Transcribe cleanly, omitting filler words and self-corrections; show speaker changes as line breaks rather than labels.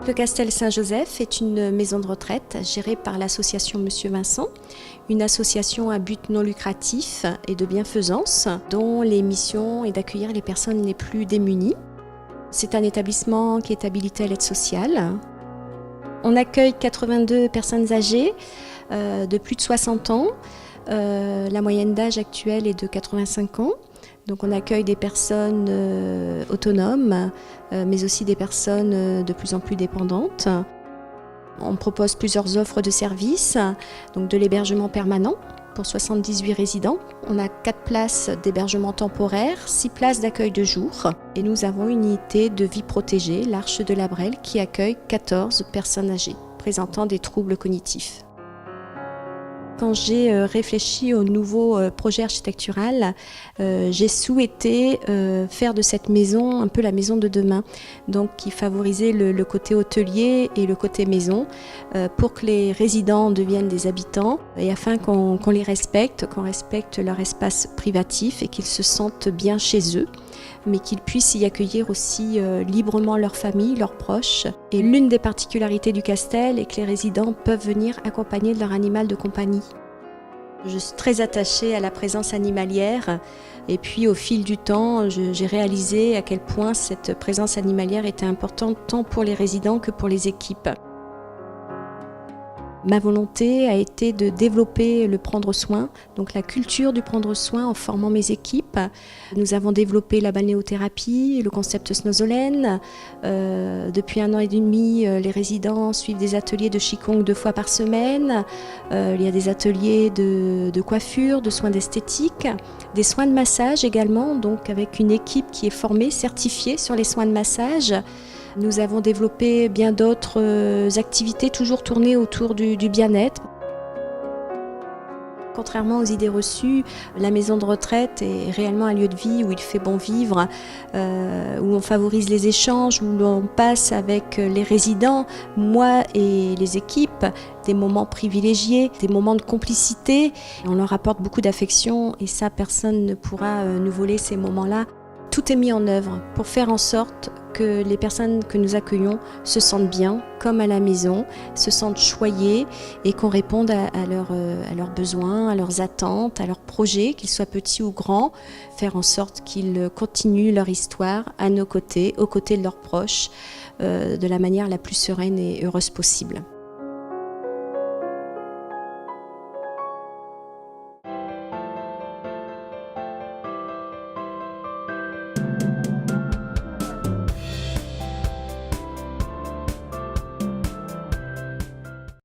Le Castel Saint-Joseph est une maison de retraite gérée par l'association Monsieur Vincent, une association à but non lucratif et de bienfaisance dont les missions est d'accueillir les personnes les plus démunies. C'est un établissement qui est habilité à l'aide sociale. On accueille 82 personnes âgées de plus de 60 ans. La moyenne d'âge actuelle est de 85 ans. Donc on accueille des personnes autonomes, mais aussi des personnes de plus en plus dépendantes. On propose plusieurs offres de services, donc de l'hébergement permanent pour 78 résidents. On a 4 places d'hébergement temporaire, 6 places d'accueil de jour. Et nous avons une unité de vie protégée, l'Arche de la Brelle, qui accueille 14 personnes âgées présentant des troubles cognitifs. Quand j'ai réfléchi au nouveau projet architectural, j'ai souhaité faire de cette maison un peu la maison de demain, donc qui favorisait le côté hôtelier et le côté maison pour que les résidents deviennent des habitants et afin qu'on les respecte, qu'on respecte leur espace privatif et qu'ils se sentent bien chez eux, mais qu'ils puissent y accueillir aussi librement leur famille, leurs proches. Et l'une des particularités du Castel est que les résidents peuvent venir accompagnés de leur animal de compagnie. Je suis très attachée à la présence animalière et puis au fil du temps, j'ai réalisé à quel point cette présence animalière était importante tant pour les résidents que pour les équipes. Ma volonté a été de développer le prendre soin, donc la culture du prendre soin en formant mes équipes. Nous avons développé la balnéothérapie, le concept Snozolène. Depuis 1 an et demi, les résidents suivent des ateliers de Qigong 2 fois par semaine. Il y a des ateliers de coiffure, de soins d'esthétique, des soins de massage également, donc avec une équipe qui est formée, certifiée sur les soins de massage. Nous avons développé bien d'autres activités, toujours tournées autour du bien-être. Contrairement aux idées reçues, la maison de retraite est réellement un lieu de vie où il fait bon vivre, où on favorise les échanges, où l'on passe avec les résidents, moi et les équipes, des moments privilégiés, des moments de complicité. On leur apporte beaucoup d'affection et ça, personne ne pourra nous voler ces moments-là. Tout est mis en œuvre pour faire en sorte que les personnes que nous accueillons se sentent bien, comme à la maison, se sentent choyées et qu'on réponde à leurs besoins, à leurs attentes, à leurs projets, qu'ils soient petits ou grands, faire en sorte qu'ils continuent leur histoire à nos côtés, aux côtés de leurs proches, de la manière la plus sereine et heureuse possible.